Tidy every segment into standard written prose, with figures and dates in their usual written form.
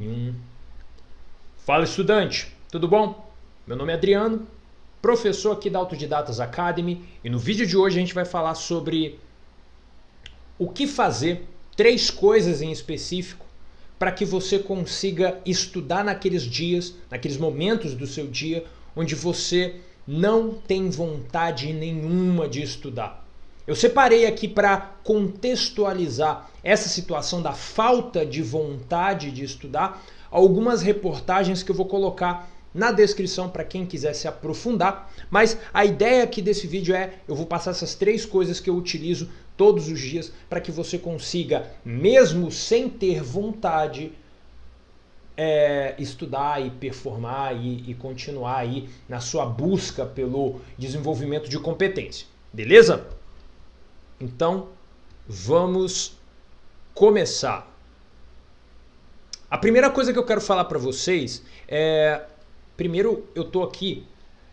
Hum. Fala, estudante, tudo bom? Meu nome é Adriano, professor aqui da Autodidatas Academy, e no vídeo de hoje a gente vai falar sobre o que fazer, 3 coisas em específico, para que você consiga estudar naqueles dias, naqueles momentos do seu dia, onde você não tem vontade nenhuma de estudar. Eu separei aqui para contextualizar essa situação da falta de vontade de estudar, algumas reportagens que eu vou colocar na descrição para quem quiser se aprofundar, mas a ideia aqui desse vídeo eu vou passar essas 3 coisas que eu utilizo todos os dias para que você consiga, mesmo sem ter vontade, estudar e performar e continuar aí na sua busca pelo desenvolvimento de competência, beleza? Então, vamos começar. A primeira coisa que eu quero falar para vocês primeiro, eu tô aqui,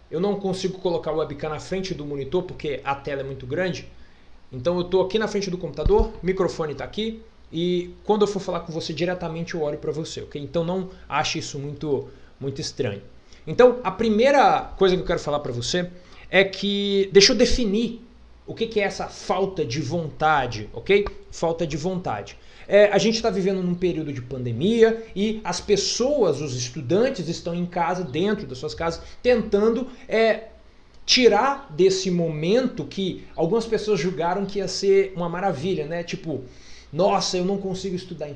eu não consigo colocar o webcam na frente do monitor porque a tela é muito grande. Então eu tô aqui na frente do computador, o microfone tá aqui e quando eu for falar com você diretamente eu olho para você, ok? Então não ache isso muito estranho. Então a primeira coisa que eu quero falar para você é que, deixa eu definir o que é essa falta de vontade, ok? Falta de vontade. A gente está vivendo num período de pandemia e as pessoas, os estudantes estão em casa, dentro das suas casas, tentando tirar desse momento que algumas pessoas julgaram que ia ser uma maravilha, né? Tipo, nossa, eu não consigo estudar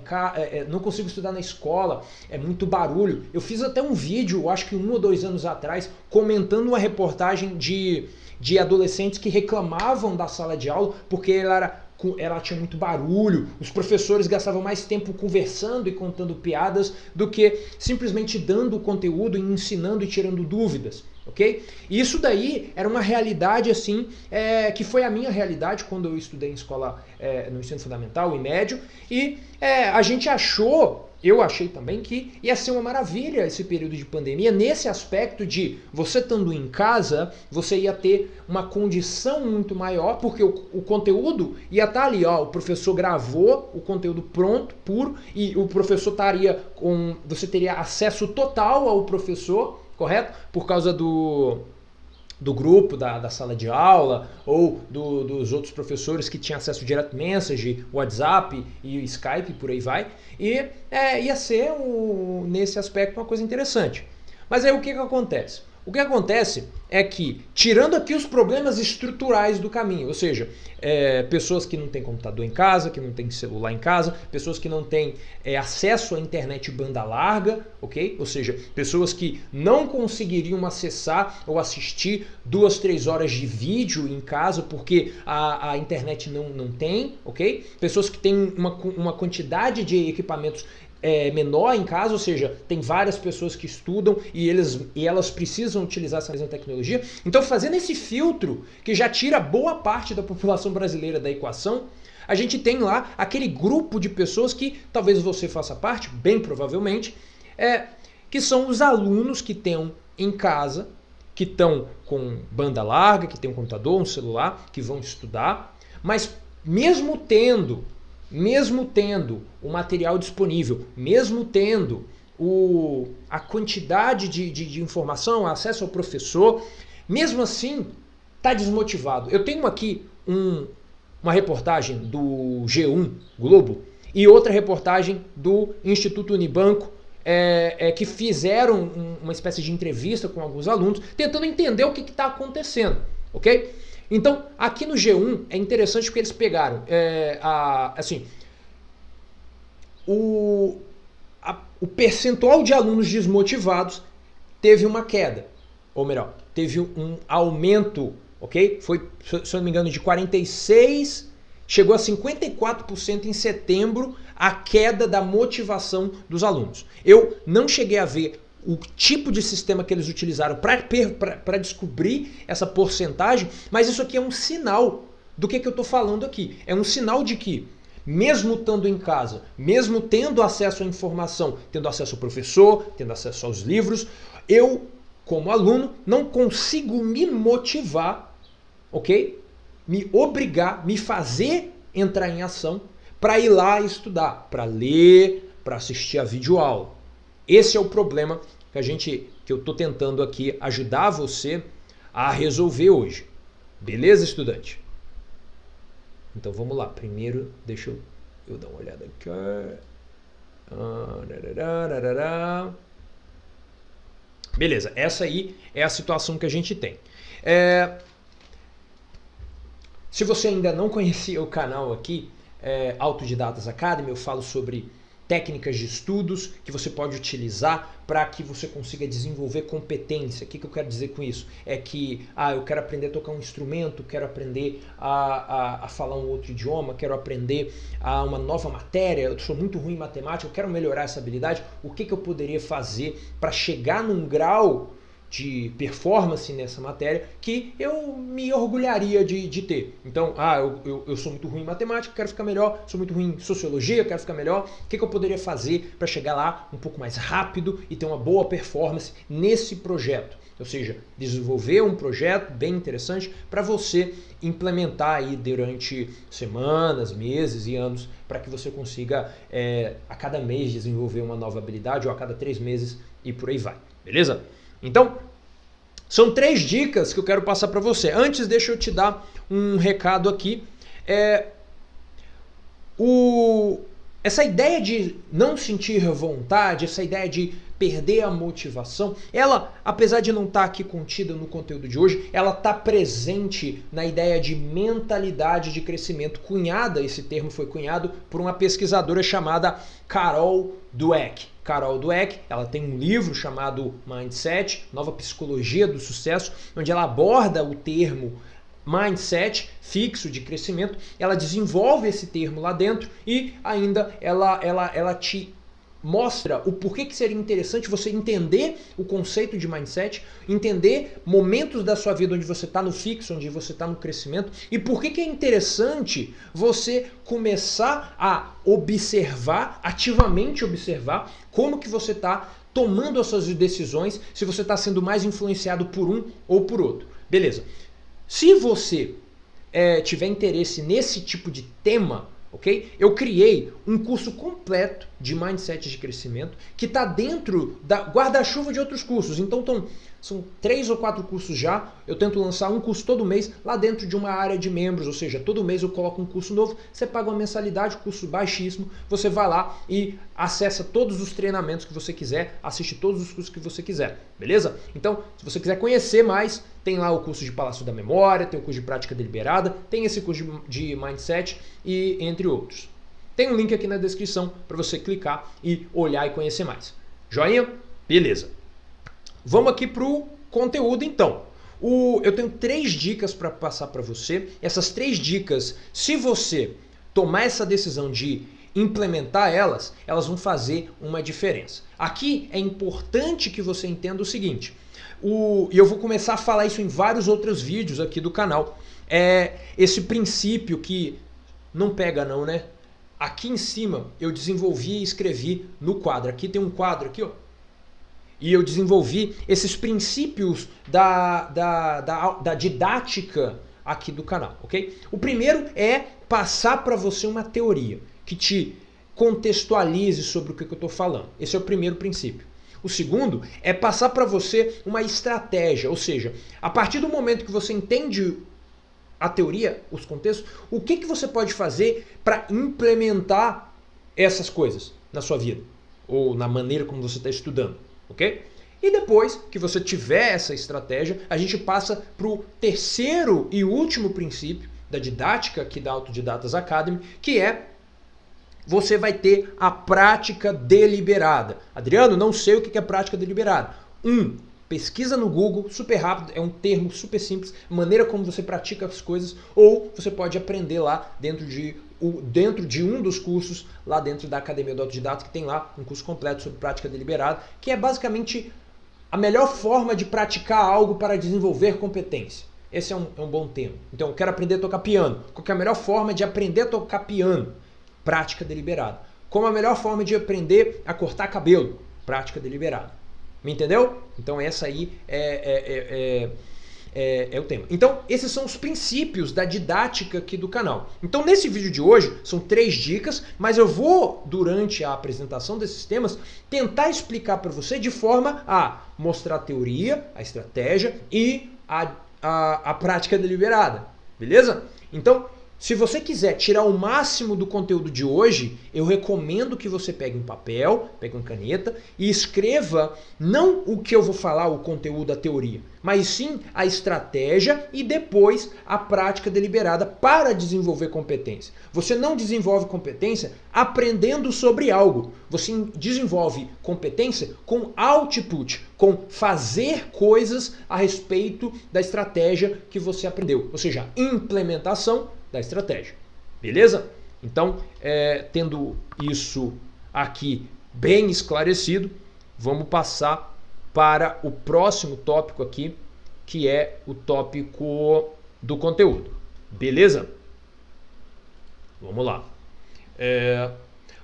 não consigo estudar na escola, é muito barulho. Eu fiz até um vídeo, acho que 1 ou 2 anos atrás, comentando uma reportagem de adolescentes que reclamavam da sala de aula porque ela tinha muito barulho, os professores gastavam mais tempo conversando e contando piadas do que simplesmente dando o conteúdo, ensinando e tirando dúvidas, ok? E isso daí era uma realidade assim, que foi a minha realidade quando eu estudei em escola, no ensino fundamental e médio, e a gente achou, eu achei também que ia ser uma maravilha esse período de pandemia, nesse aspecto de você estando em casa, você ia ter uma condição muito maior, porque o conteúdo ia estar ali, ó, o professor gravou o conteúdo pronto, puro, e o professor você teria acesso total ao professor, correto? Por causa do grupo, da sala de aula, ou dos outros professores que tinham acesso direto message, WhatsApp e Skype, por aí vai. E ia ser, nesse aspecto, uma coisa interessante. Mas aí o que acontece? O que acontece é que, tirando aqui os problemas estruturais do caminho, ou seja, pessoas que não têm computador em casa, que não têm celular em casa, pessoas que não têm acesso à internet banda larga, ok? Ou seja, pessoas que não conseguiriam acessar ou assistir 2, 3 horas de vídeo em casa porque a internet não tem, ok? Pessoas que têm uma quantidade de equipamentos menor em casa, ou seja, tem várias pessoas que estudam e elas precisam utilizar essa mesma tecnologia. Então, fazendo esse filtro, que já tira boa parte da população brasileira da equação, a gente tem lá aquele grupo de pessoas que talvez você faça parte, bem provavelmente, que são os alunos que estão em casa, que estão com banda larga, que tem um computador, um celular, que vão estudar, mas mesmo tendo o material disponível, mesmo tendo a quantidade de informação, acesso ao professor, mesmo assim está desmotivado. Eu tenho aqui uma reportagem do G1 Globo e outra reportagem do Instituto Unibanco, que fizeram uma espécie de entrevista com alguns alunos, tentando entender o que está acontecendo, ok? Então, aqui no G1 é interessante porque eles pegaram, o percentual de alunos desmotivados teve uma queda, ou melhor, teve um aumento, ok? Foi, se eu não me engano, de 46%, chegou a 54% em setembro, a queda da motivação dos alunos. Eu não cheguei a ver o tipo de sistema que eles utilizaram para descobrir essa porcentagem, mas isso aqui é um sinal do que eu estou falando aqui. É um sinal de que, mesmo estando em casa, mesmo tendo acesso à informação, tendo acesso ao professor, tendo acesso aos livros, eu, como aluno, não consigo me motivar, ok? Me obrigar, me fazer entrar em ação para ir lá estudar, para ler, para assistir a videoaula, esse é o problema que eu estou tentando aqui ajudar você a resolver hoje. Beleza, estudante? Então vamos lá. Primeiro, deixa eu dar uma olhada aqui. Beleza, essa aí é a situação que a gente tem. Se você ainda não conhecia o canal aqui, Autodidatas Academy, eu falo sobre técnicas de estudos que você pode utilizar para que você consiga desenvolver competência. O que eu quero dizer com isso? É que eu quero aprender a tocar um instrumento, quero aprender a falar um outro idioma, quero aprender uma nova matéria, eu sou muito ruim em matemática, eu quero melhorar essa habilidade. O que eu poderia fazer para chegar num grau de performance nessa matéria que eu me orgulharia de ter? Então, eu sou muito ruim em matemática, quero ficar melhor, sou muito ruim em sociologia, quero ficar melhor. O que eu poderia fazer para chegar lá um pouco mais rápido e ter uma boa performance nesse projeto? Ou seja, desenvolver um projeto bem interessante para você implementar aí durante semanas, meses e anos, para que você consiga a cada mês desenvolver uma nova habilidade, ou a cada 3 meses e por aí vai. Beleza? Então, são 3 dicas que eu quero passar para você. Antes, deixa eu te dar um recado aqui. Essa ideia de não sentir vontade, essa ideia de perder a motivação, ela, apesar de não estar aqui contida no conteúdo de hoje, ela está presente na ideia de mentalidade de crescimento. Esse termo foi cunhado por uma pesquisadora chamada Carol Dweck. Carol Dweck, ela tem um livro chamado Mindset, Nova Psicologia do Sucesso, onde ela aborda o termo mindset fixo de crescimento. Ela desenvolve esse termo lá dentro e ainda ela te mostra o porquê que seria interessante você entender o conceito de mindset, entender momentos da sua vida onde você está no fixo, onde você está no crescimento, e por que é interessante você começar a observar, ativamente observar, como que você está tomando as suas decisões, se você está sendo mais influenciado por um ou por outro. Beleza. Se você tiver interesse nesse tipo de tema, ok? Eu criei um curso completo de mindset de crescimento que está dentro da guarda-chuva de outros cursos. Então são 3 ou 4 cursos já. Eu tento lançar um curso todo mês lá dentro de uma área de membros, ou seja, todo mês eu coloco um curso novo, você paga uma mensalidade, curso baixíssimo, você vai lá e acessa todos os treinamentos que você quiser, assiste todos os cursos que você quiser, beleza? Então, se você quiser conhecer mais, tem lá o curso de Palácio da Memória, tem o curso de Prática Deliberada, tem esse curso de Mindset e entre outros. Tem um link aqui na descrição para você clicar e olhar e conhecer mais. Joinha? Beleza. Vamos aqui para o conteúdo então. Eu tenho 3 dicas para passar para você. Essas 3 dicas, se você tomar essa decisão de implementar elas vão fazer uma diferença. Aqui é importante que você entenda o seguinte, e eu vou começar a falar isso em vários outros vídeos aqui do canal, esse princípio que não pega não, né? Aqui em cima eu desenvolvi e escrevi no quadro. Aqui tem um quadro aqui, ó. E eu desenvolvi esses princípios da didática aqui do canal, ok? O primeiro é passar para você uma teoria que te contextualize sobre o que eu estou falando. Esse é o primeiro princípio. O segundo é passar para você uma estratégia, ou seja, a partir do momento que você entende a teoria, os contextos, o que você pode fazer para implementar essas coisas na sua vida ou na maneira como você está estudando. Ok? E depois que você tiver essa estratégia, a gente passa para o terceiro e último princípio da didática aqui da Autodidatas Academy, que é você vai ter a prática deliberada. Adriano, não sei o que é prática deliberada. Pesquisa no Google, super rápido, é um termo super simples, maneira como você pratica as coisas, ou você pode aprender lá dentro de um dos cursos, lá dentro da Academia do Autodidata, que tem lá um curso completo sobre prática deliberada, que é basicamente a melhor forma de praticar algo para desenvolver competência. Esse é um bom termo. Então, eu quero aprender a tocar piano. Qual que é a melhor forma de aprender a tocar piano? Prática deliberada. Como a melhor forma de aprender a cortar cabelo? Prática deliberada. Me entendeu? Então essa aí é é o tema. Então, esses são os princípios da didática aqui do canal. Então, nesse vídeo de hoje, são 3 dicas, mas eu vou, durante a apresentação desses temas, tentar explicar para você de forma a mostrar a teoria, a estratégia e a prática deliberada, beleza? Então, se você quiser tirar o máximo do conteúdo de hoje, eu recomendo que você pegue um papel, pegue uma caneta e escreva não o que eu vou falar, o conteúdo, a teoria, mas sim a estratégia e depois a prática deliberada para desenvolver competência. Você não desenvolve competência aprendendo sobre algo. Você desenvolve competência com output, com fazer coisas a respeito da estratégia que você aprendeu. Ou seja, implementação da estratégia. Beleza? Então, tendo isso aqui bem esclarecido, vamos passar para o próximo tópico aqui, que é o tópico do conteúdo. Beleza? Vamos lá.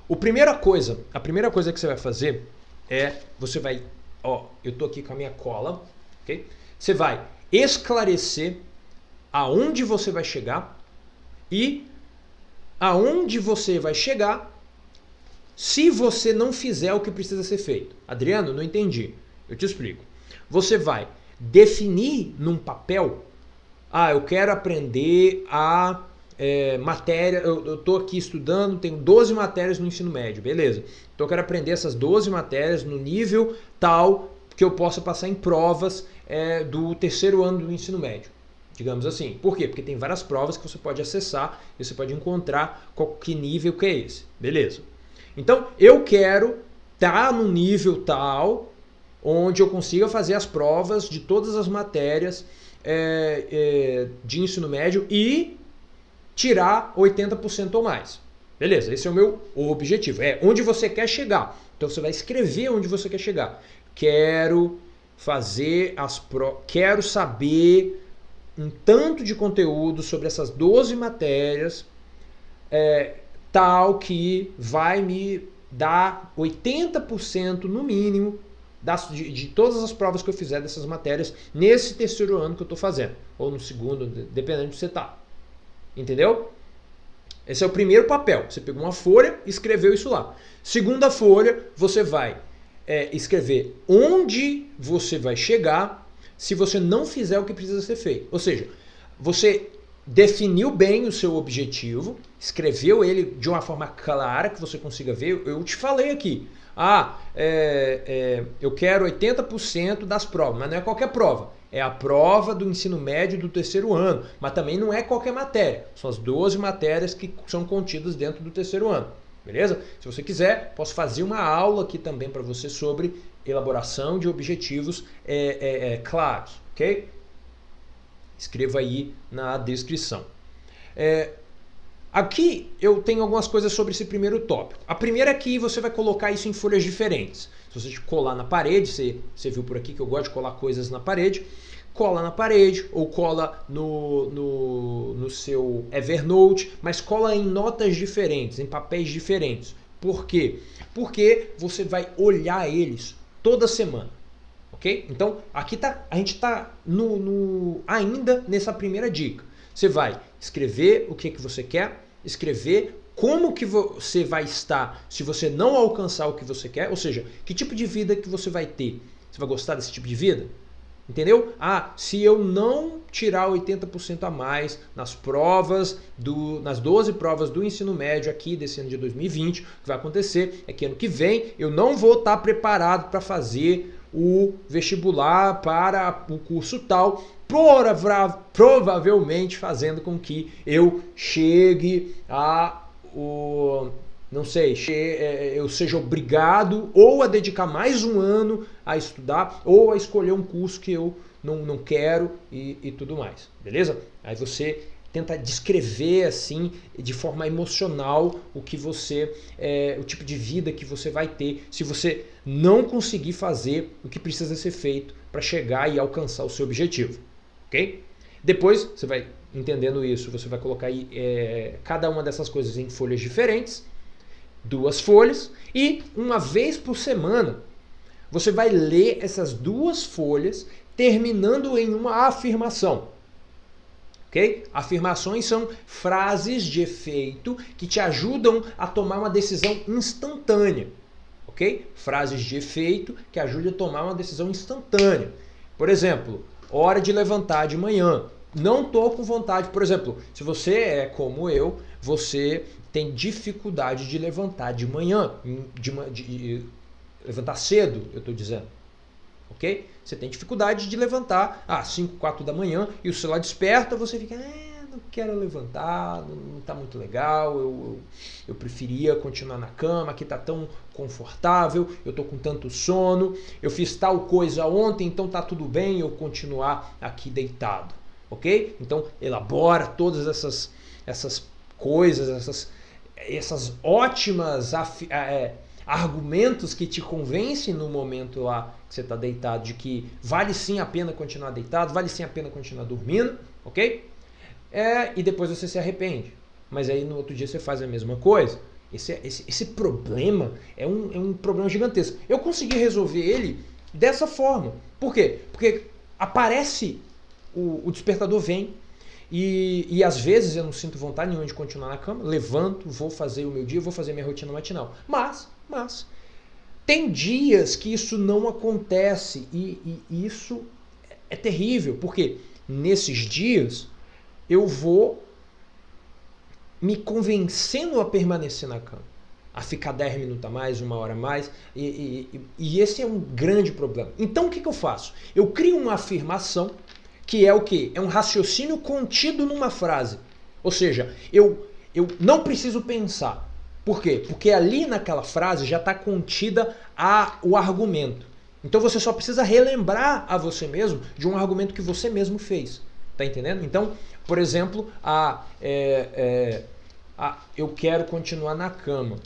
A primeira coisa que você vai fazer você vai, eu tô aqui com a minha cola, ok? Você vai esclarecer aonde você vai chegar e aonde você vai chegar se você não fizer o que precisa ser feito. Adriano, não entendi. Eu te explico. Você vai definir num papel, eu quero aprender a matéria, eu estou aqui estudando, tenho 12 matérias no ensino médio, beleza. Então eu quero aprender essas 12 matérias no nível tal que eu possa passar em provas do 3º ano do ensino médio. Digamos assim. Por quê? Porque tem várias provas que você pode acessar e você pode encontrar que nível que é esse. Beleza. Então, eu quero estar no nível tal onde eu consiga fazer as provas de todas as matérias de ensino médio e tirar 80% ou mais. Beleza, esse é o meu objetivo. É onde você quer chegar. Então, você vai escrever onde você quer chegar. Quero fazer quero saber um tanto de conteúdo sobre essas 12 matérias tal que vai me dar 80% no mínimo de todas as provas que eu fizer dessas matérias nesse 3º ano que eu estou fazendo, ou no 2º, dependendo de você tá. Entendeu? Esse é o primeiro papel. Você pegou uma folha e escreveu isso lá. Segunda folha, você vai escrever onde você vai chegar se você não fizer o que precisa ser feito. Ou seja, você definiu bem o seu objetivo, escreveu ele de uma forma clara que você consiga ver. Eu te falei aqui, eu quero 80% das provas, mas não é qualquer prova. É a prova do ensino médio do 3º ano, mas também não é qualquer matéria. São as 12 matérias que são contidas dentro do 3º ano. Beleza? Se você quiser, posso fazer uma aula aqui também para você sobre elaboração de objetivos claros, ok? Escreva aí na descrição. Aqui eu tenho algumas coisas sobre esse primeiro tópico. A primeira é que você vai colocar isso em folhas diferentes. Se você colar na parede, você viu por aqui que eu gosto de colar coisas na parede, cola na parede ou cola no seu Evernote, mas cola em notas diferentes, em papéis diferentes. Por quê? Porque você vai olhar eles toda semana, ok? Então, aqui a gente está ainda nessa primeira dica. Você vai escrever o que você quer, escrever como que você vai estar se você não alcançar o que você quer, ou seja, que tipo de vida que você vai ter. Você vai gostar desse tipo de vida? Entendeu? Se eu não tirar 80% a mais nas provas, nas 12 provas do ensino médio aqui desse ano de 2020, o que vai acontecer é que ano que vem eu não vou estar preparado para fazer o vestibular para o curso tal, provavelmente fazendo com que eu chegue não sei, eu seja obrigado ou a dedicar mais um ano a estudar ou a escolher um curso que eu não quero e tudo mais, beleza? Aí você tenta descrever assim, de forma emocional, o tipo de vida que você vai ter se você não conseguir fazer o que precisa ser feito para chegar e alcançar o seu objetivo, ok? Depois, você vai entendendo isso, você vai colocar aí cada uma dessas coisas em folhas diferentes, 2 folhas, e uma vez por semana você vai ler essas 2 folhas terminando em uma afirmação. Ok? Afirmações são frases de efeito que te ajudam a tomar uma decisão instantânea. Ok? Frases de efeito que ajudam a tomar uma decisão instantânea. Por exemplo, hora de levantar de manhã. Não estou com vontade. Por exemplo, se você é como eu, você tem dificuldade de levantar de manhã, levantar cedo, eu estou dizendo. Ok? Você tem dificuldade de levantar 5, 4 da manhã e o celular desperta, você fica, não quero levantar, não está muito legal, eu preferia continuar na cama, aqui está tão confortável, eu estou com tanto sono, eu fiz tal coisa ontem, então está tudo bem eu continuar aqui deitado. Ok? Então elabora todas essas coisas, essas ótimas argumentos que te convencem no momento lá que você está deitado, de que vale sim a pena continuar deitado, vale sim a pena continuar dormindo, ok? E depois você se arrepende. Mas aí no outro dia você faz a mesma coisa. Esse problema é um problema gigantesco. Eu consegui resolver ele dessa forma. Por quê? Porque aparece, o despertador vem, e às vezes eu não sinto vontade nenhuma de continuar na cama, levanto, vou fazer o meu dia, vou fazer minha rotina matinal. Mas tem dias que isso não acontece e isso é terrível, porque nesses dias eu vou me convencendo a permanecer na cama, a ficar 10 minutos a mais, 1 hora a mais, e esse é um grande problema. Então o que eu faço? Eu crio uma afirmação que é o quê? É um raciocínio contido numa frase. Ou seja, eu não preciso pensar. Por quê? Porque ali naquela frase já está contida o argumento. Então você só precisa relembrar a você mesmo de um argumento que você mesmo fez. Tá entendendo? Então, por exemplo, eu quero continuar na cama.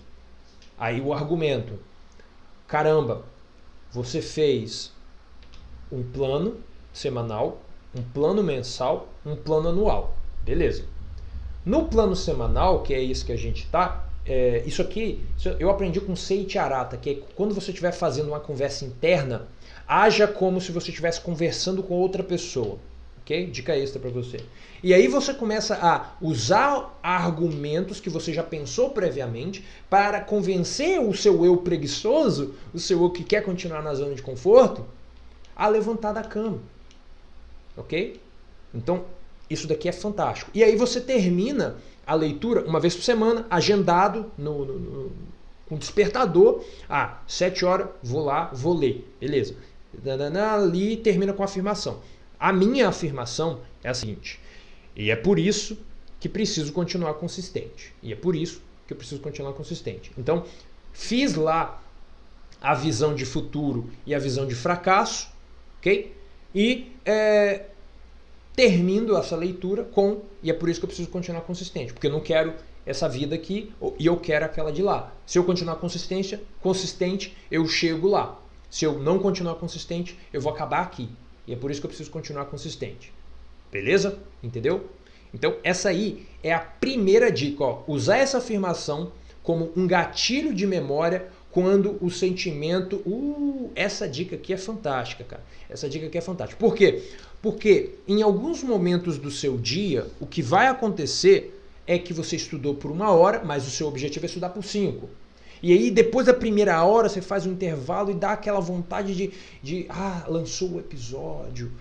Aí o argumento. Caramba, você fez um plano semanal, um plano mensal, um plano anual. Beleza. No plano semanal, que é isso que a gente está, isso aqui eu aprendi com Seiichi Arata, que é quando você estiver fazendo uma conversa interna, haja como se você estivesse conversando com outra pessoa. Ok? Dica extra para você. E aí você começa a usar argumentos que você já pensou previamente para convencer o seu eu preguiçoso, o seu eu que quer continuar na zona de conforto, a levantar da cama. Ok? Então, isso daqui é fantástico. E aí você termina a leitura uma vez por semana, agendado com despertador. 7 horas, vou lá, vou ler. Beleza. Ali termina com a afirmação. A minha afirmação é a seguinte. E é por isso que preciso continuar consistente. E é por isso que eu preciso continuar consistente. Então, fiz lá a visão de futuro e a visão de fracasso. Ok? E termino essa leitura e é por isso que eu preciso continuar consistente, porque eu não quero essa vida aqui e eu quero aquela de lá. Se eu continuar consistente, eu chego lá. Se eu não continuar consistente, eu vou acabar aqui. E é por isso que eu preciso continuar consistente. Beleza? Entendeu? Então essa aí é a primeira dica. Usar essa afirmação como um gatilho de memória quando o sentimento... essa dica aqui é fantástica, cara. Essa dica aqui é fantástica. Por quê? Porque em alguns momentos do seu dia, o que vai acontecer é que você estudou por 1 hora, mas o seu objetivo é estudar por 5. E aí depois da primeira hora você faz um intervalo e dá aquela vontade de lançou o episódio,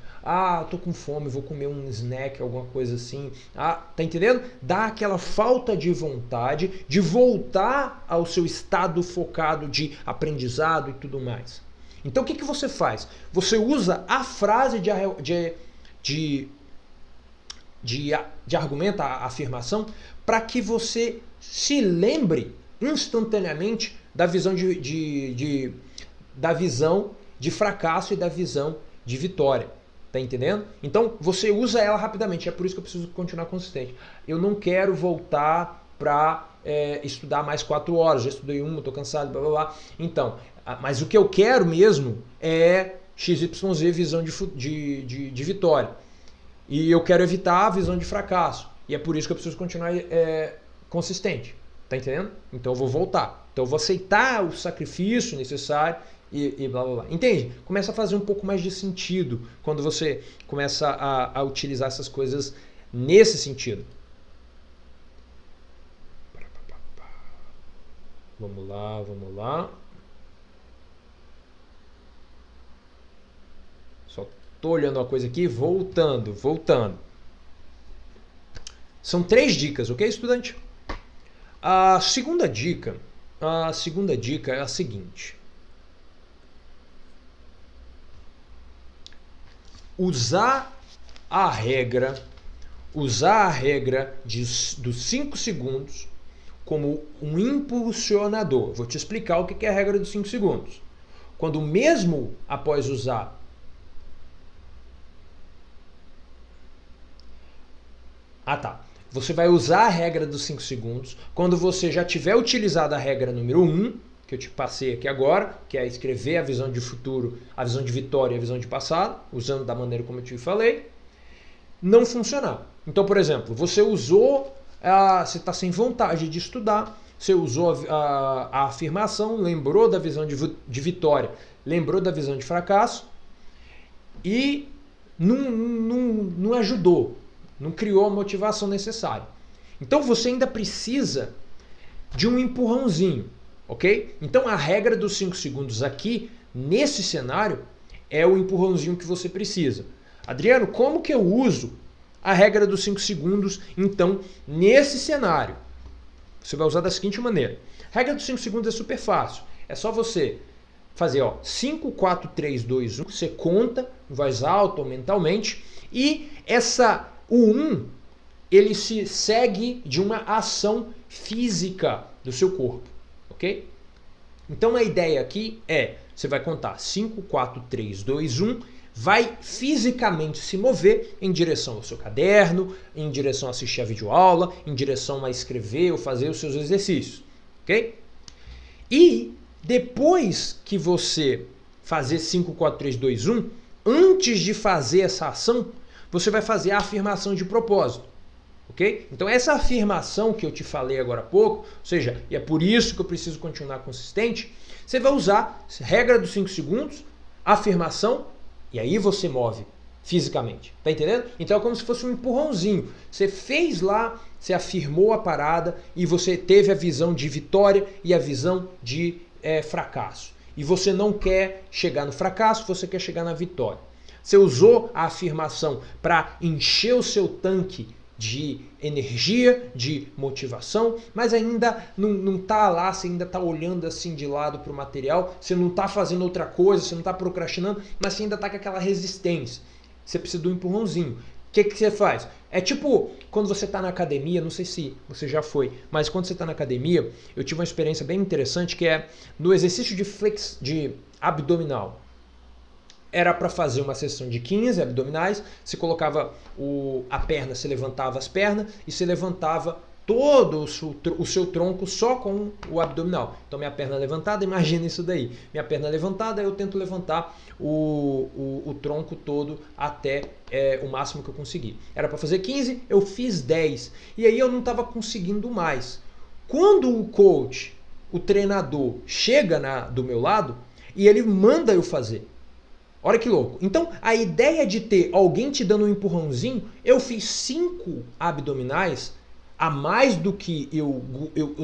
tô com fome, vou comer um snack, alguma coisa assim. Tá entendendo? Dá aquela falta de vontade de voltar ao seu estado focado de aprendizado e tudo mais. Então o que você faz? Você usa a frase de argumento, a afirmação, para que você se lembre instantaneamente da visão de fracasso e da visão de vitória. Tá entendendo? Então você usa ela rapidamente. É por isso que eu preciso continuar consistente. Eu não quero voltar para estudar mais 4 horas. Já estudei 1, estou cansado, blá blá blá. Então, mas o que eu quero mesmo é XYZ, visão de vitória. E eu quero evitar a visão de fracasso. E é por isso que eu preciso continuar consistente. Tá entendendo? Então eu vou voltar. Então eu vou aceitar o sacrifício necessário e blá blá blá. Entende? Começa a fazer um pouco mais de sentido quando você começa a utilizar essas coisas nesse sentido. Vamos lá, vamos lá. Só tô olhando uma coisa aqui, voltando. São 3 dicas, ok, estudante? A segunda dica é a seguinte. Usar a regra dos 5 segundos como um impulsionador. Vou te explicar o que é a regra dos 5 segundos. Quando mesmo após usar você vai usar a regra dos 5 segundos quando você já tiver utilizado a regra número 1, que eu te passei aqui agora, que é escrever a visão de futuro, a visão de vitória e a visão de passado, usando da maneira como eu te falei, não funcionar. Então, por exemplo, você usou, você está sem vontade de estudar, você usou a afirmação, lembrou da visão de vitória, lembrou da visão de fracasso e não ajudou, não criou a motivação necessária. Então você ainda precisa de um empurrãozinho, ok? Então a regra dos 5 segundos aqui, nesse cenário, é o empurrãozinho que você precisa. Adriano, como que eu uso a regra dos 5 segundos, então, nesse cenário? Você vai usar da seguinte maneira. A regra dos 5 segundos é super fácil. É só você fazer 5, 4, 3, 2, 1. Você conta em voz alta ou mentalmente. E o 1, ele se segue de uma ação física do seu corpo. Ok? Então a ideia aqui é, você vai contar 5, 4, 3, 2, 1. Vai fisicamente se mover em direção ao seu caderno, em direção a assistir a videoaula, em direção a escrever ou fazer os seus exercícios, ok? E depois que você fazer 5, 4, 3, 2, 1, antes de fazer essa ação, você vai fazer a afirmação de propósito, ok? Então essa afirmação que eu te falei agora há pouco, ou seja, e é por isso que eu preciso continuar consistente, você vai usar regra dos 5 segundos, afirmação, e aí você move fisicamente, tá entendendo? Então é como se fosse um empurrãozinho. Você fez lá, você afirmou a parada e você teve a visão de vitória e a visão de fracasso. E você não quer chegar no fracasso, você quer chegar na vitória. Você usou a afirmação para encher o seu tanque de energia, de motivação, mas ainda não está lá, você ainda está olhando assim de lado para o material, você não está fazendo outra coisa, você não está procrastinando, mas você ainda está com aquela resistência. Você precisa do empurrãozinho. O que você faz? É tipo quando você está na academia, não sei se você já foi, mas quando você está na academia, eu tive uma experiência bem interessante que é no exercício de abdominal. Era para fazer uma sessão de 15 abdominais, você colocava a perna, você levantava as pernas e você levantava todo o seu tronco só com o abdominal. Então minha perna levantada, imagina isso daí. Minha perna levantada, eu tento levantar o tronco todo até o máximo que eu conseguir. Era para fazer 15, eu fiz 10. E aí eu não estava conseguindo mais. Quando o coach, o treinador, chega do meu lado e ele manda eu fazer. Olha que louco. Então, a ideia de ter alguém te dando um empurrãozinho, eu fiz 5 abdominais a mais do que eu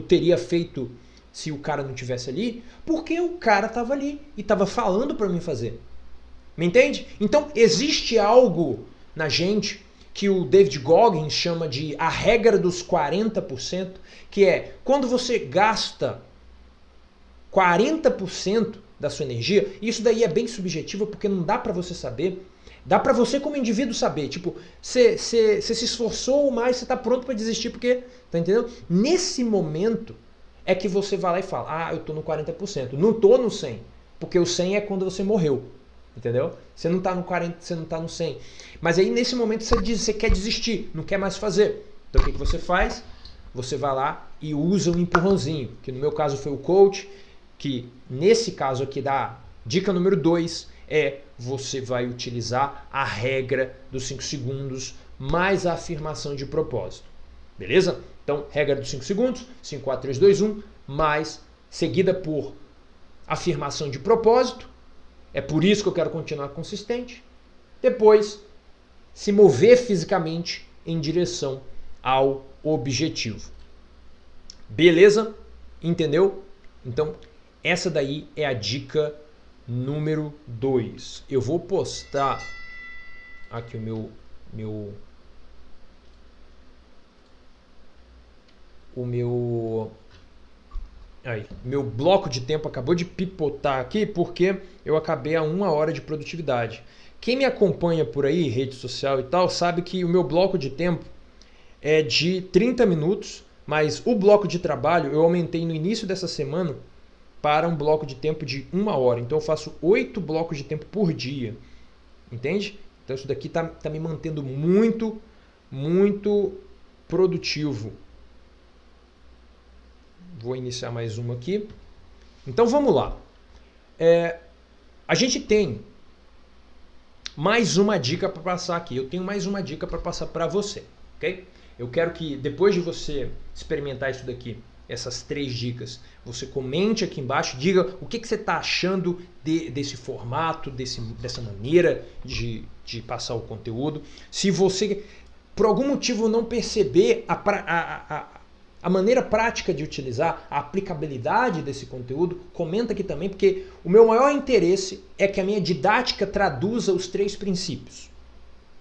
teria feito se o cara não tivesse ali, porque o cara estava ali e estava falando para mim fazer. Me entende? Então, existe algo na gente que o David Goggins chama de a regra dos 40%, que é quando você gasta 40% da sua energia, e isso daí é bem subjetivo porque não dá para você saber, dá para você como indivíduo saber, tipo, você se esforçou, mas você tá pronto para desistir porque, tá entendendo? Nesse momento é que você vai lá e fala, eu tô no 40%, não tô no 100%, porque o 100 é quando você morreu, entendeu? Você não tá no 40%, você não tá no 100%, mas aí nesse momento você quer desistir, não quer mais fazer, então o que você faz? Você vai lá e usa um empurrãozinho, que no meu caso foi o coach, que nesse caso aqui da dica número 2 você vai utilizar a regra dos 5 segundos mais a afirmação de propósito. Beleza? Então, regra dos 5 segundos, 5, 4, 3, 2, 1, mais seguida por afirmação de propósito, é por isso que eu quero continuar consistente. Depois, se mover fisicamente em direção ao objetivo. Beleza? Entendeu? Então, essa daí é a dica número 2. Eu vou postar aqui o meu bloco de tempo acabou de pipotar aqui porque eu acabei a 1 hora de produtividade. Quem me acompanha por aí, rede social e tal, sabe que o meu bloco de tempo é de 30 minutos, mas o bloco de trabalho eu aumentei no início dessa semana para um bloco de tempo de 1 hora. Então eu faço 8 blocos de tempo por dia. Entende? Então isso daqui tá me mantendo muito, muito produtivo. Vou iniciar mais uma aqui. Então vamos lá. A gente tem mais uma dica para passar aqui. Eu tenho mais uma dica para passar para você, ok? Eu quero que depois de você experimentar isso daqui, essas 3 dicas, você comente aqui embaixo, diga o que você está achando desse formato, dessa maneira de passar o conteúdo. Se você, por algum motivo, não perceber a maneira prática de utilizar, a aplicabilidade desse conteúdo, comenta aqui também, porque o meu maior interesse é que a minha didática traduza os 3 princípios.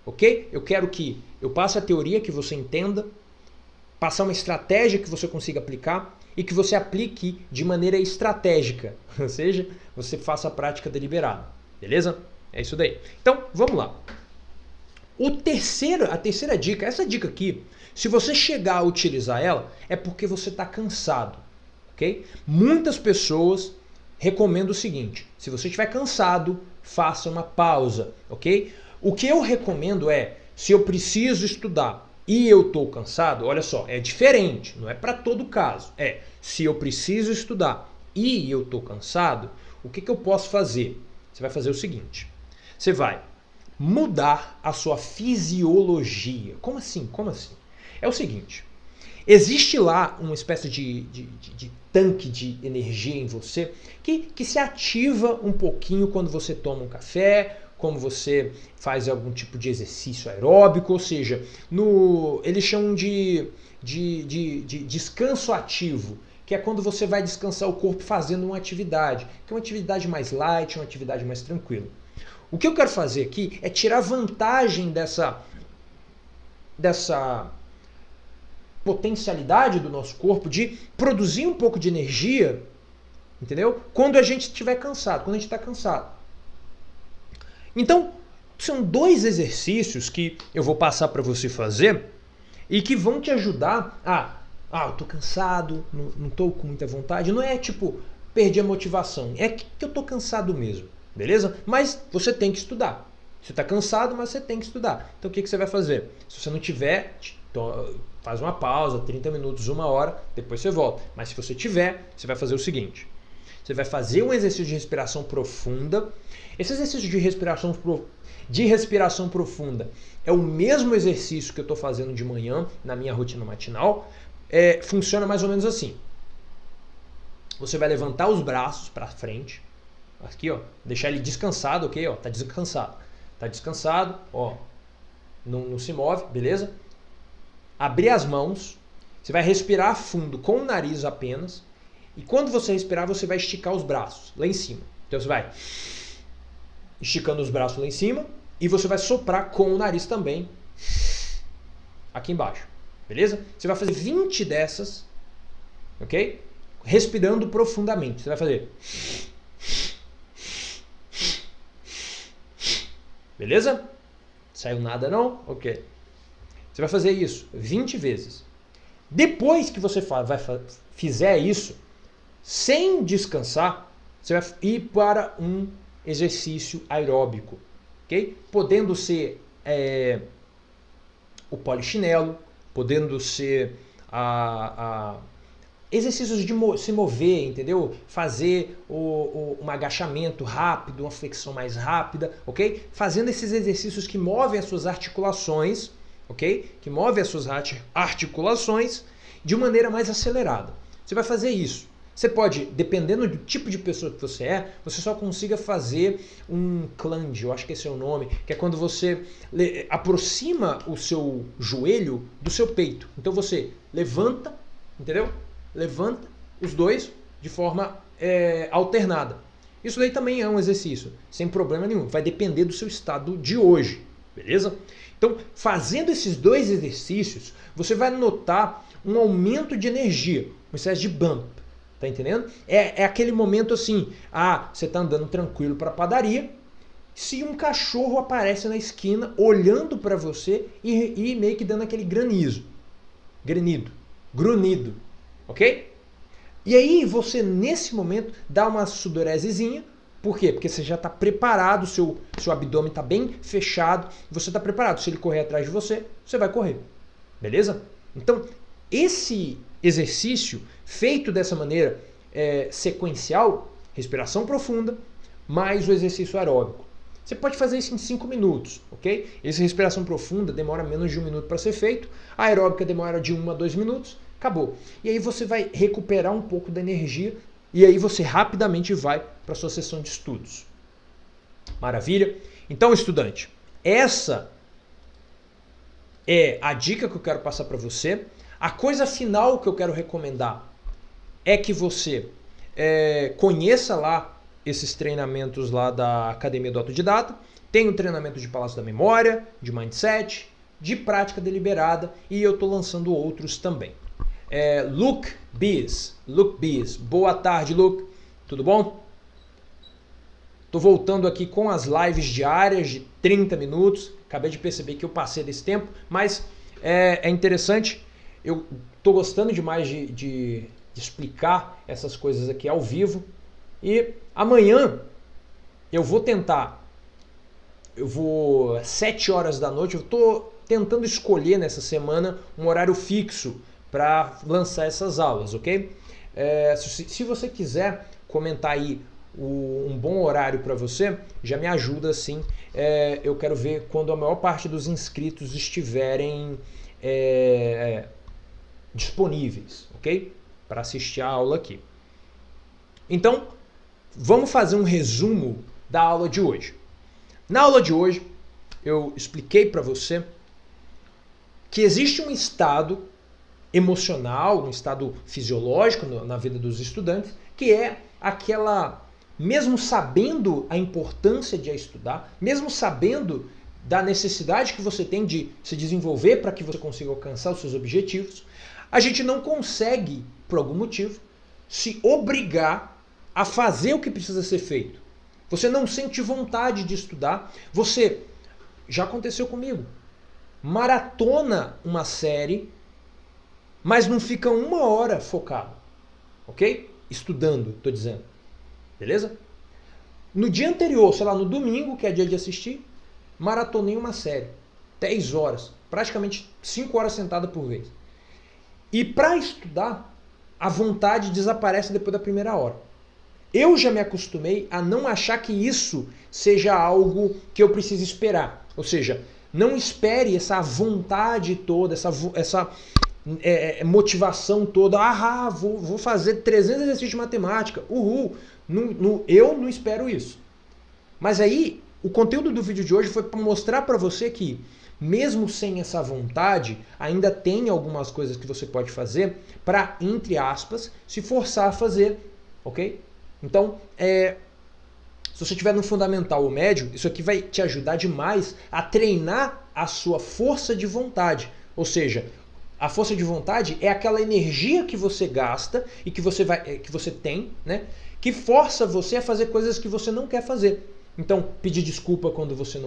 Ok? Eu quero que eu passe a teoria, que você entenda, passar uma estratégia que você consiga aplicar e que você aplique de maneira estratégica, ou seja, você faça a prática deliberada. Beleza? É isso daí. Então, vamos lá. A terceira dica, essa dica aqui, se você chegar a utilizar ela, é porque você está cansado, ok? Muitas pessoas recomendam o seguinte: se você estiver cansado, faça uma pausa, ok? O que eu recomendo é, se eu preciso estudar e eu estou cansado, olha só, é diferente, não é para todo caso. Se eu preciso estudar e eu estou cansado, o que eu posso fazer? Você vai fazer o seguinte: você vai mudar a sua fisiologia. Como assim? Como assim? É o seguinte, existe lá uma espécie de tanque de energia em você que se ativa um pouquinho quando você toma um café, como você faz algum tipo de exercício aeróbico, ou seja, eles chamam de descanso ativo, que é quando você vai descansar o corpo fazendo uma atividade, que é uma atividade mais light, uma atividade mais tranquila. O que eu quero fazer aqui é tirar vantagem dessa potencialidade do nosso corpo de produzir um pouco de energia, entendeu? Quando a gente estiver cansado, quando a gente está cansado. Então, são 2 exercícios que eu vou passar para você fazer e que vão te ajudar eu tô cansado, não tô com muita vontade. Não é tipo, perdi a motivação, é que eu tô cansado mesmo, beleza? Mas você tem que estudar. Você está cansado, mas você tem que estudar. Então o que você vai fazer? Se você não tiver, faz uma pausa, 30 minutos, 1 hora, depois você volta. Mas se você tiver, você vai fazer o seguinte: você vai fazer um exercício de respiração profunda. Esse exercício de respiração profunda é o mesmo exercício que eu estou fazendo de manhã na minha rotina matinal. Funciona mais ou menos assim. Você vai levantar os braços para frente, aqui, ó, deixar ele descansado, ok? Ó, tá descansado. Tá descansado, ó, não se move, beleza? Abrir as mãos, você vai respirar fundo com o nariz apenas, e quando você respirar, você vai esticar os braços lá em cima. Então você vai esticando os braços lá em cima, e você vai soprar com o nariz também, aqui embaixo, beleza? Você vai fazer 20 dessas, ok? Respirando profundamente, você vai fazer... Beleza? Saiu nada não? Ok. Você vai fazer isso 20 vezes. Depois que você fizer isso, sem descansar, você vai ir para um exercício aeróbico. Okay? Podendo ser o polichinelo, podendo ser exercícios de se mover, entendeu? Fazer um agachamento rápido, uma flexão mais rápida, ok? Fazendo esses exercícios que movem as suas articulações, ok? Que movem as suas articulações de maneira mais acelerada. Você vai fazer isso Você pode, dependendo do tipo de pessoa que você é, você só consiga fazer um clunge, eu acho que esse é o nome, que é quando você aproxima o seu joelho do seu peito. Então você levanta, entendeu? Levanta os dois de forma alternada. Isso daí também é um exercício, sem problema nenhum. Vai depender do seu estado de hoje, beleza? Então, fazendo esses dois exercícios, você vai notar um aumento de energia, uma espécie de bump. Tá entendendo? É aquele momento assim, você tá andando tranquilo para a padaria, se um cachorro aparece na esquina olhando para você e meio que dando aquele grunido, ok? E aí você nesse momento dá uma sudoresezinha, por quê? Porque você já está preparado, seu abdômen está bem fechado, você está preparado, se ele correr atrás de você, você vai correr, beleza? Então esse exercício feito dessa maneira sequencial, respiração profunda, mais o exercício aeróbico. Você pode fazer isso em 5 minutos, ok? Essa respiração profunda demora menos de 1 minuto para ser feito, a aeróbica demora de 1 a 2 minutos, acabou. E aí você vai recuperar um pouco da energia e aí você rapidamente vai para a sua sessão de estudos. Maravilha? Então, estudante, essa é a dica que eu quero passar para você. A coisa final que eu quero recomendar é que você conheça lá esses treinamentos lá da Academia do Autodidata. Tem o treinamento de Palácio da Memória, de Mindset, de Prática Deliberada e eu estou lançando outros também. Luke Biz, boa tarde, Luke, tudo bom? Estou voltando aqui com as lives diárias de 30 minutos, acabei de perceber que eu passei desse tempo, mas é interessante. Eu estou gostando demais de explicar essas coisas aqui ao vivo. E amanhã eu vou tentar, 7 horas da noite, eu estou tentando escolher nessa semana um horário fixo para lançar essas aulas, ok? Se você quiser comentar aí um bom horário para você, já me ajuda sim. Eu quero ver quando a maior parte dos inscritos estiverem disponíveis, ok? Para assistir a aula aqui. Então, vamos fazer um resumo da aula de hoje. Na aula de hoje, eu expliquei para você que existe um estado emocional, um estado fisiológico na vida dos estudantes, que é aquela, mesmo sabendo a importância de estudar, mesmo sabendo da necessidade que você tem de se desenvolver para que você consiga alcançar os seus objetivos, a gente não consegue, por algum motivo, se obrigar a fazer o que precisa ser feito. Você não sente vontade de estudar. Você, já aconteceu comigo, maratona uma série, mas não fica 1 hora focado, ok? Estudando, estou dizendo. Beleza? No dia anterior, sei lá, no domingo, que é dia de assistir, maratonei uma série. 10 horas, praticamente 5 horas sentada por vez. E para estudar, a vontade desaparece depois da primeira hora. Eu já me acostumei a não achar que isso seja algo que eu preciso esperar. Ou seja, não espere essa vontade toda, essa motivação toda. Vou fazer 300 exercícios de matemática. Uhul! Eu não espero isso. Mas aí, o conteúdo do vídeo de hoje foi para mostrar para você que, mesmo sem essa vontade, ainda tem algumas coisas que você pode fazer para, entre aspas, se forçar a fazer, ok? Então, se você estiver no fundamental ou médio, isso aqui vai te ajudar demais a treinar a sua força de vontade. Ou seja, a força de vontade é aquela energia que você gasta e que você tem, né? Que força você a fazer coisas que você não quer fazer. Então, pedir desculpa quando você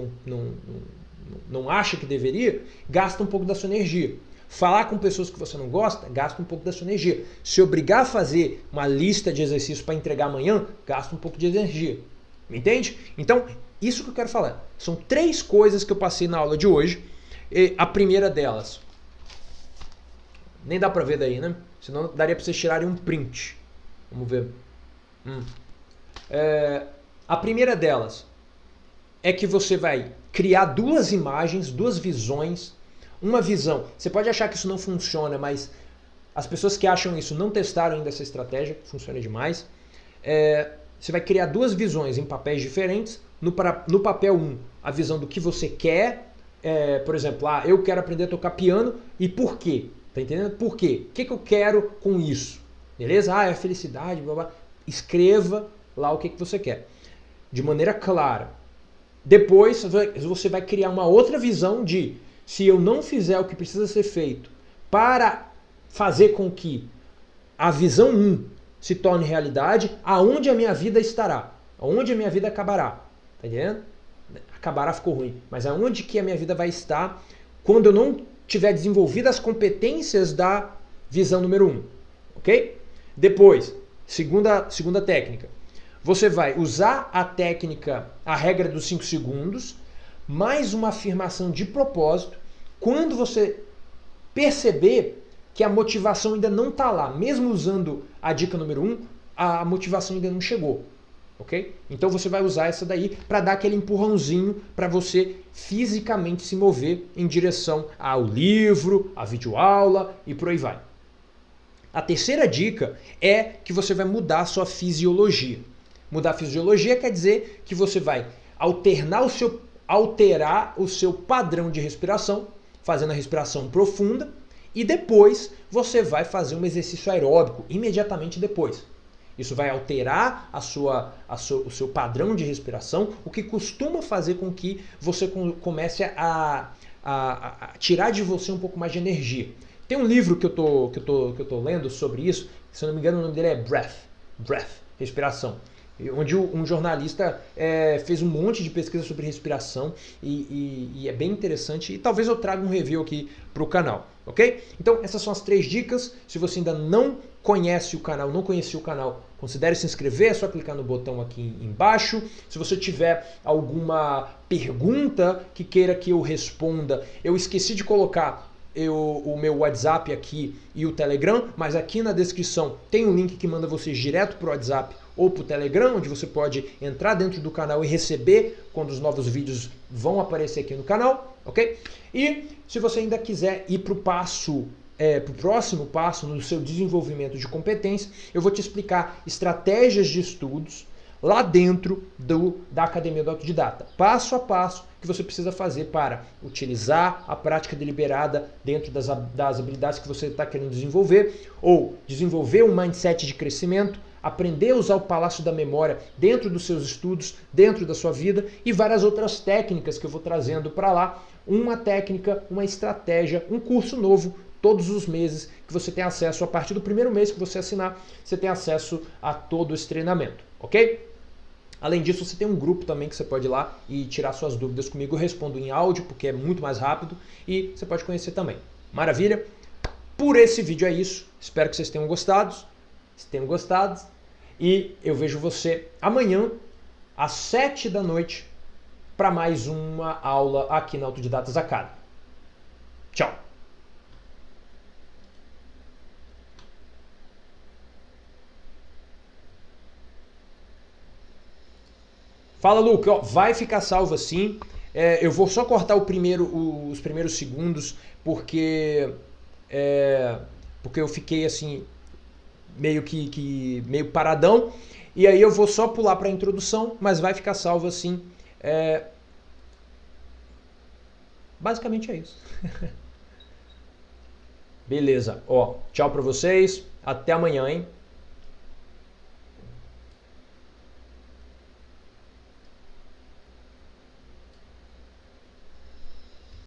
não acha que deveria, gasta um pouco da sua energia. Falar com pessoas que você não gosta, gasta um pouco da sua energia. Se obrigar a fazer uma lista de exercícios para entregar amanhã, gasta um pouco de energia. Me entende? Então, isso que eu quero falar. São 3 coisas que eu passei na aula de hoje. E a primeira delas, nem dá para ver daí, né? Senão daria para vocês tirarem um print. Vamos ver. A primeira delas é que você vai criar 2 imagens, 2 visões. Uma visão, você pode achar que isso não funciona, mas As pessoas que acham isso não testaram ainda essa estratégia, funciona demais. Você vai criar duas visões em papéis diferentes. No papel 1, a visão do que você quer. Por exemplo, eu quero aprender a tocar piano e por quê? Tá entendendo? Por quê? O que eu quero com isso? Beleza? É felicidade, blá blá. Escreva lá o que você quer. De maneira clara. Depois você vai criar uma outra visão de se eu não fizer o que precisa ser feito para fazer com que a visão 1 se torne realidade, aonde a minha vida estará? Aonde a minha vida acabará? Tá entendendo? Acabará ficou ruim. Mas aonde que a minha vida vai estar quando eu não tiver desenvolvido as competências da visão número 1? Ok? Depois, segunda técnica. Você vai usar a técnica, a regra dos 5 segundos, mais uma afirmação de propósito, quando você perceber que a motivação ainda não está lá. Mesmo usando a dica número 1, a motivação ainda não chegou. Ok? Então você vai usar essa daí para dar aquele empurrãozinho para você fisicamente se mover em direção ao livro, à videoaula e por aí vai. A terceira dica é que você vai mudar a sua fisiologia. Mudar a fisiologia quer dizer que você vai alterar o seu padrão de respiração, fazendo a respiração profunda, e depois você vai fazer um exercício aeróbico imediatamente depois. Isso vai alterar o seu padrão de respiração, o que costuma fazer com que você comece a tirar de você um pouco mais de energia. Tem um livro que eu tô lendo sobre isso, se eu não me engano o nome dele é Breath, respiração. Onde um jornalista fez um monte de pesquisa sobre respiração e é bem interessante. E talvez eu traga um review aqui para o canal, ok? Então essas são as 3 dicas. Se você ainda não conhece o canal, não conhecia o canal, considere se inscrever, é só clicar no botão aqui embaixo. Se você tiver alguma pergunta que queira que eu responda, eu esqueci de colocar o meu WhatsApp aqui e o Telegram, mas aqui na descrição tem um link que manda vocês direto para o WhatsApp ou para o Telegram, onde você pode entrar dentro do canal e receber quando os novos vídeos vão aparecer aqui no canal, ok? E se você ainda quiser ir para o próximo passo no seu desenvolvimento de competência, eu vou te explicar estratégias de estudos lá dentro da Academia do Autodidata, passo a passo que você precisa fazer para utilizar a prática deliberada dentro das habilidades que você está querendo desenvolver, ou desenvolver um mindset de crescimento, aprender a usar o palácio da memória dentro dos seus estudos, dentro da sua vida e várias outras técnicas que eu vou trazendo para lá, uma técnica, uma estratégia, um curso novo todos os meses que você tem acesso. A partir do primeiro mês que você assinar, você tem acesso a todo esse treinamento, ok? Além disso, você tem um grupo também que você pode ir lá e tirar suas dúvidas comigo. Eu respondo em áudio, porque é muito mais rápido, e você pode conhecer também. Maravilha? Por esse vídeo é isso. Espero que vocês tenham gostado. E eu vejo você amanhã, às 7 da noite, para mais uma aula aqui na Autodidatas Academy. Tchau! Fala, Luca, vai ficar salvo assim. Eu vou só cortar os primeiros segundos porque eu fiquei assim meio paradão, e aí eu vou só pular para a introdução, mas vai ficar salvo assim. Basicamente é isso. Beleza, tchau para vocês, até amanhã, hein?